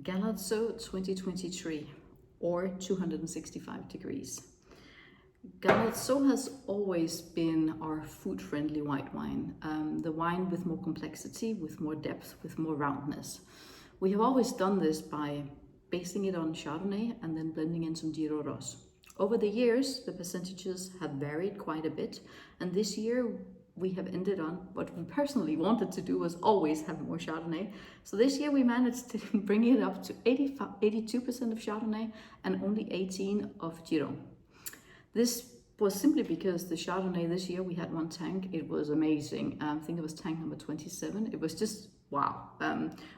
Galatzo 2023, or 265 degrees. Galatzo has always been our food-friendly white wine, the wine with more complexity, with more depth, with more roundness. We have always done this by basing it on Chardonnay and then blending in some Giro Ros. Over the years, the percentages have varied quite a bit, and this year we have ended on what we personally wanted to do was always have more Chardonnay. So this year we managed to bring it up to 82% of Chardonnay and only 18 of Giro. This was simply because the Chardonnay this year, we had one tank, it was amazing. I think it was tank number 27. It was just, wow.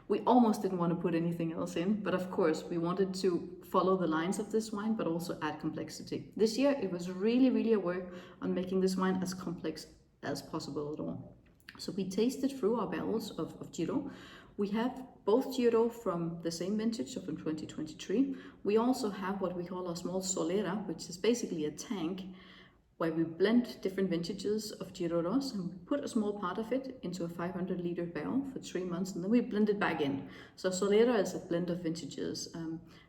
We almost didn't want to put anything else in, but of course we wanted to follow the lines of this wine, but also add complexity. This year, it was really a work on making this wine as complex as possible at all. So we tasted through our barrels of Giro. We have both Giro from the same vintage, so from 2023. We also have what we call a small solera, which is basically a tank where we blend different vintages of Giro Ros and we put a small part of it into a 500-liter barrel for 3 months, and then we blend it back in. So solera is a blend of vintages.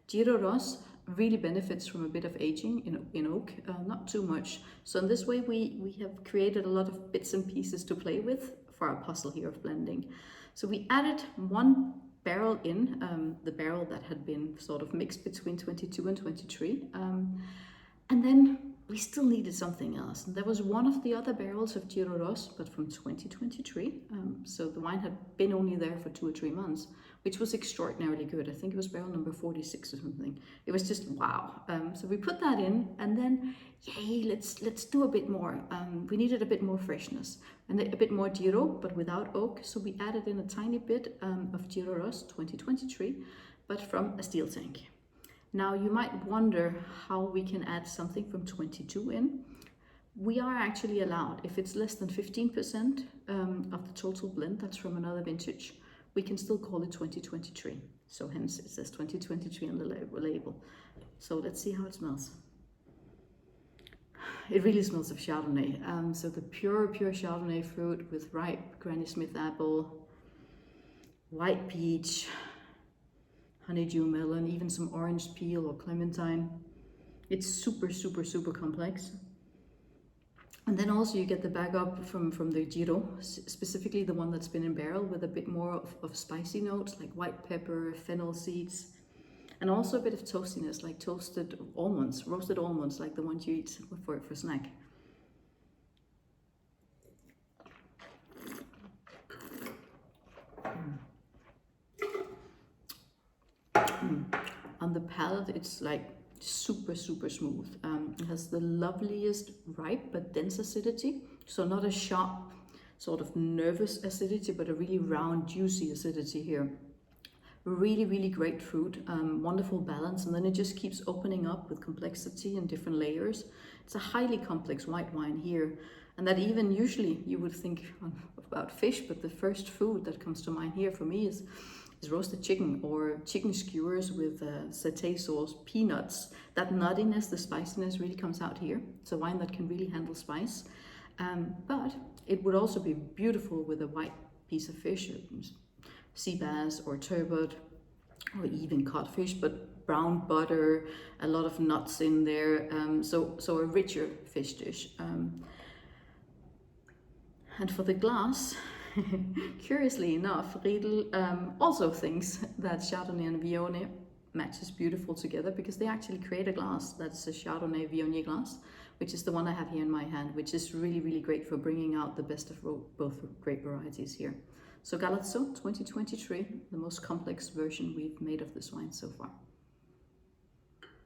Giro Ros really benefits from a bit of aging in oak, not too much. So in this way, we have created a lot of bits and pieces to play with for our puzzle here of blending. So we added one barrel in, the barrel that had been sort of mixed between 22 and 23. And then we still needed something else. And there was one of the other barrels of Giro Ros, but from 2023. So the wine had been only there for 2 or 3 months, which was extraordinarily good. I think it was barrel number 46 or something. It was just wow. So we put that in, and then, yay, let's do a bit more. We needed a bit more freshness and a bit more Giro, but without oak. So we added in a tiny bit of Giro Ros 2023, but from a steel tank. Now you might wonder how we can add something from 22 in. We are actually allowed, if it's less than 15% of the total blend that's from another vintage, we can still call it 2023. So hence it says 2023 on the label. So let's see how it smells. It really smells of Chardonnay. So the pure Chardonnay fruit with ripe Granny Smith apple, white peach, honeydew melon, even some orange peel or clementine. It's super complex. And then also you get the backup from the Giro, specifically the one that's been in barrel, with a bit more of spicy notes like white pepper, fennel seeds, and also a bit of toastiness like toasted almonds, roasted almonds, like the ones you eat for snack. On the palate, it's like super smooth. It has the loveliest ripe but dense acidity, so not a sharp sort of nervous acidity, but a really round juicy acidity here. Really great fruit, wonderful balance, and then it just keeps opening up with complexity and different layers. It's a highly complex white wine here, and that even usually you would think about fish, but the first food that comes to mind here for me is roasted chicken or chicken skewers with satay sauce, peanuts. That nuttiness, the spiciness really comes out here. It's a wine that can really handle spice, but it would also be beautiful with a white piece of fish, sea bass or turbot, or even codfish, but brown butter, a lot of nuts in there, so a richer fish dish. And for the glass, curiously enough, Riedel also thinks that Chardonnay and Viognier matches beautiful together, because they actually create a glass that's a Chardonnay Viognier glass, which is the one I have here in my hand, which is really great for bringing out the best of both grape varieties here. So Galatzo 2023, the most complex version we've made of this wine so far.